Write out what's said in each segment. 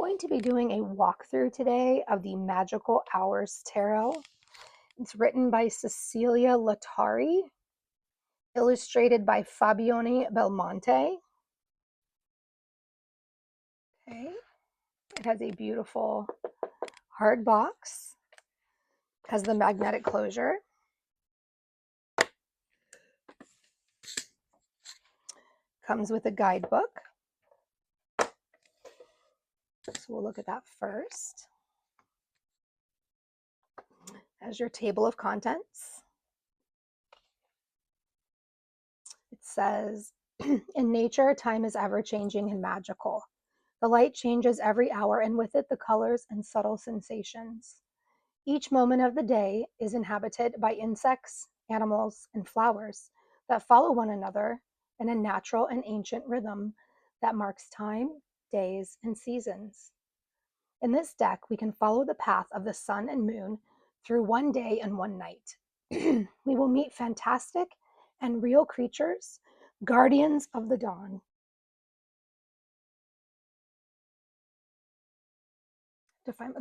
going to be doing a walkthrough today of the Magical Hours Tarot. It's written by Cecilia Latari, illustrated by Fabione Belmonte. Okay, it has a beautiful hard box, has the magnetic closure. Comes with a guidebook. So we'll look at that first. As your table of contents. It says, in nature, time is ever-changing and magical. The light changes every hour, and with it the colors and subtle sensations. Each moment of the day is inhabited by insects, animals, and flowers that follow one another in a natural and ancient rhythm that marks time, days, and seasons. In this deck, we can follow the path of the sun and moon through one day and one night. We will meet fantastic and real creatures, guardians of the dawn. Define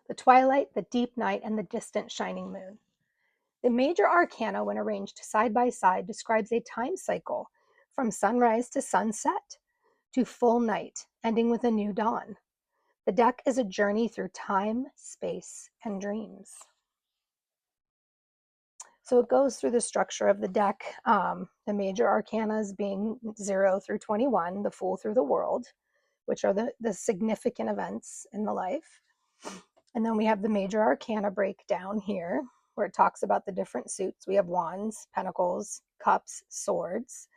the twilight, the deep night, and the distant shining moon. The major arcana, when arranged side by side, describes a time cycle from sunrise to sunset to full night, ending with a new dawn. The deck is a journey through time, space, and dreams. So it goes through the structure of the deck, the major arcanas being 0 through 21, the Fool through the World, which are the significant events in the life. And then we have the major arcana breakdown here, where it talks about the different suits. We have wands, pentacles, cups, swords,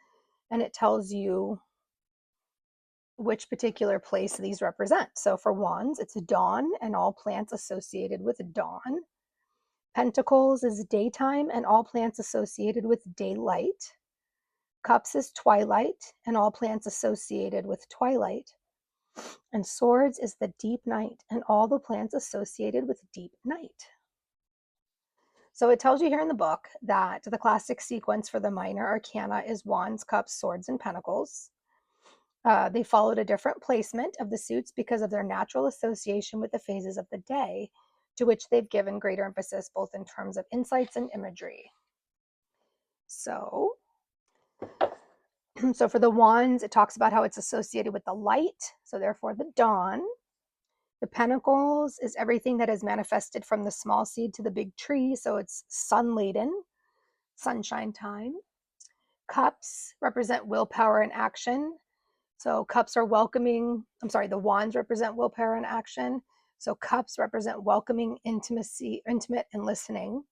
and it tells you which particular place these represent. So for wands, it's dawn and all plants associated with dawn. Pentacles is daytime and all plants associated with daylight. Cups is twilight and all plants associated with twilight. And swords is the deep night and all the plants associated with deep night. So it tells you here in the book that the classic sequence for the minor arcana is wands, cups, swords, and pentacles. They followed a different placement of the suits because of their natural association with the phases of the day, to which they've given greater emphasis both in terms of insights and imagery. So for the wands, it talks about how it's associated with the light, so therefore the dawn. The pentacles is everything that is manifested from the small seed to the big tree, so it's sun-laden, sunshine time. Cups represent willpower and action. So cups are welcoming, the wands represent willpower and action. So cups represent welcoming, intimacy, intimate, and listening.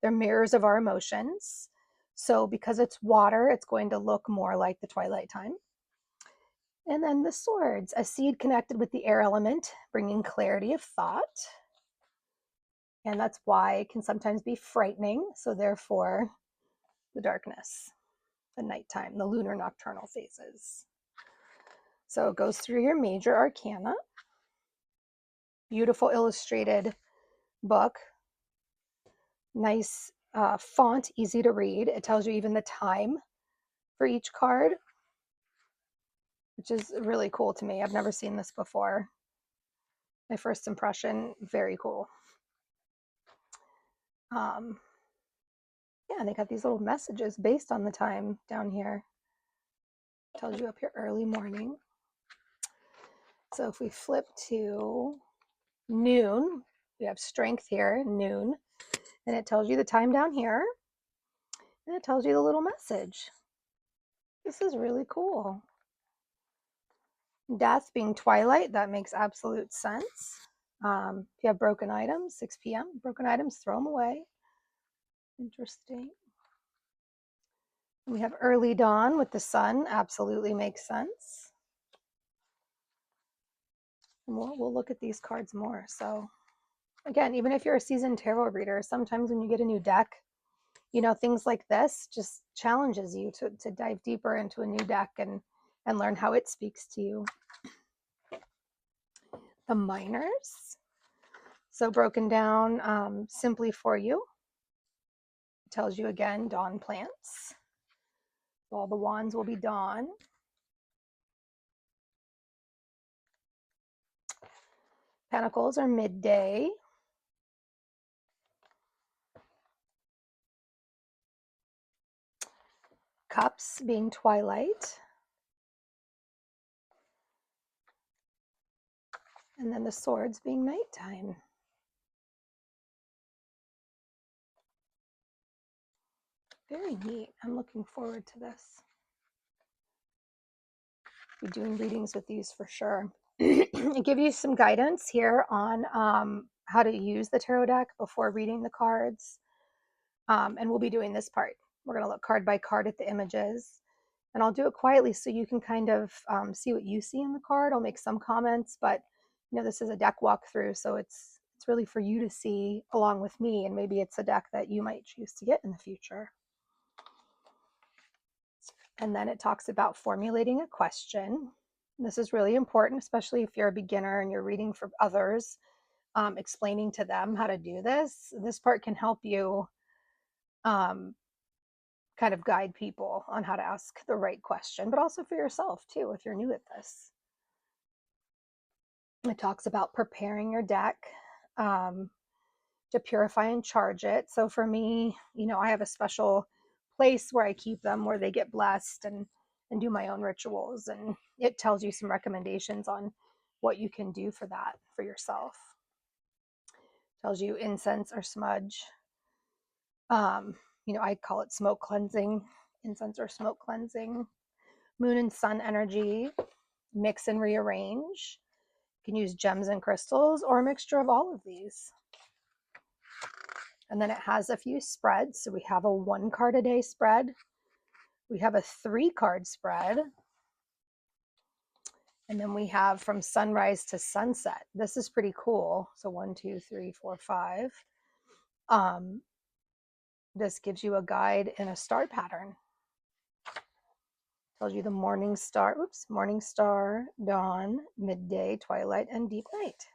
They're mirrors of our emotions. So because it's water, it's going to look more like the twilight time. And then the swords, a seed connected with the air element, bringing clarity of thought. And that's why it can sometimes be frightening. So therefore, the darkness, the nighttime, the lunar nocturnal phases. So it goes through your major arcana. Beautiful illustrated book. Nice font, easy to read. It tells you even the time for each card, which is really cool to me. I've never seen this before. My first impression, very cool. Yeah, they got these little messages based on the time down here. Tells you up here early morning. So if we flip to noon, we have strength here, noon, and it tells you the time down here, and it tells you the little message. This is really cool. Death being twilight, that makes absolute sense. If you have broken items, 6 p.m., broken items, throw them away. Interesting. We have early dawn with the sun, absolutely makes sense. And we'll look at these cards more. So again, even if you're a seasoned tarot reader, sometimes when you get a new deck, things like this just challenges you to dive deeper into a new deck and learn how it speaks to you. The minors. So broken down simply for you. It tells you again, dawn plants. So all the wands will be dawn. Pentacles are midday. Cups being twilight. And then the swords being nighttime. Very neat. I'm looking forward to this. Be doing readings with these for sure. I give you some guidance here on how to use the tarot deck before reading the cards. And we'll be doing this part. We're going to look card by card at the images. And I'll do it quietly so you can kind of see what you see in the card. I'll make some comments, but you know, this is a deck walkthrough, so it's really for you to see along with me, and maybe it's a deck that you might choose to get in the future. And then it talks about formulating a question. This is really important, especially if you're a beginner and you're reading for others, explaining to them how to do this. This part can help you kind of guide people on how to ask the right question, but also for yourself too, if you're new at this. It talks about preparing your deck to purify and charge it. So for me, you know, I have a special place where I keep them where they get blessed and do my own rituals. And it tells you some recommendations on what you can do for that for yourself. It tells you incense or smudge. You know, I call it smoke cleansing, incense or smoke cleansing. Moon and sun energy, mix and rearrange. You can use gems and crystals or a mixture of all of these. And then it has a few spreads. So we have a 1 card a day spread. We have a 3 card spread. And then we have from sunrise to sunset. This is pretty cool. So 1, 2, 3, 4, 5. This gives you a guide in a star pattern. Tells you the morning star, morning star, dawn, midday, twilight, and deep night.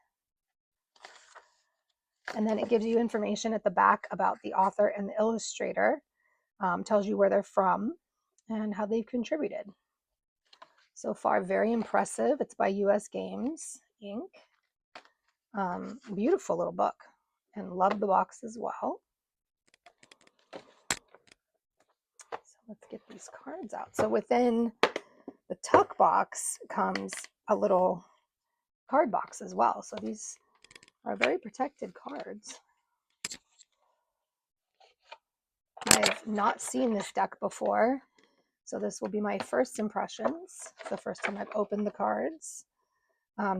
And then it gives you information at the back about the author and the illustrator. Tells you where they're from and how they've contributed. So far, very impressive. It's by US Games Inc. Beautiful little book, and love the box as well. So let's get these cards out. So within the tuck box comes a little card box as well. So these are very protected cards. I've not seen this deck before, so this will be my first impressions. It's the first time I've opened the cards.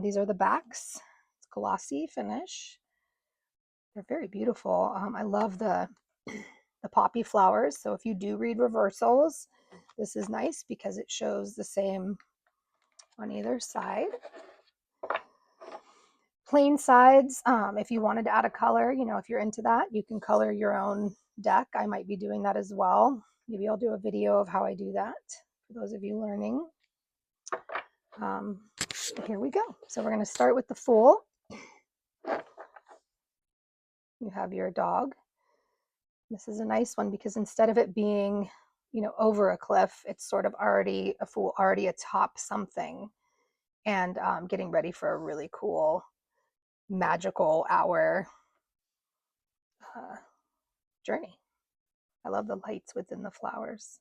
These are the backs. It's glossy finish. They're very beautiful. I love the poppy flowers. So if you do read reversals, this is nice because it shows the same on either side. Plain sides, if you wanted to add a color, you know, if you're into that, you can color your own deck. I might be doing that as well. Maybe I'll do a video of how I do that for those of you learning. Here we go. So we're going to start with the Fool. You have your dog. This is a nice one because instead of it being, you know, over a cliff, it's sort of already a fool, already atop something, and getting ready for a really cool magical hour journey. I love the lights within the flowers.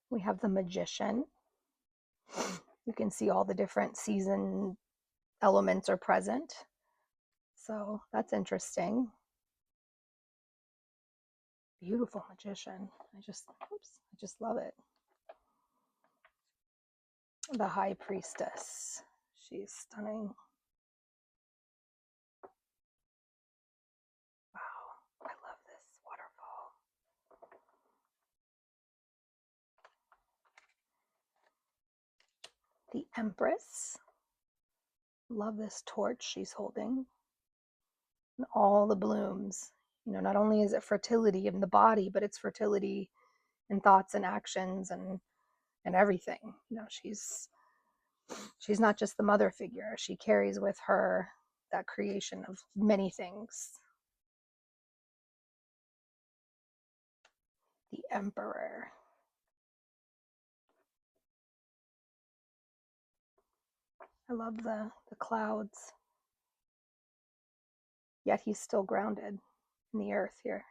We have the Magician. You can see all the different season elements are present. So that's interesting. Beautiful Magician. I just love it. The High Priestess. She's stunning. Wow, I love this waterfall. The Empress. Love this torch she's holding. And all the blooms. You know, not only is it fertility in the body, but it's fertility in thoughts and actions and everything. You know, she's not just the mother figure. She carries with her that creation of many things. The Emperor. I love the clouds. Yet he's still grounded in the earth here.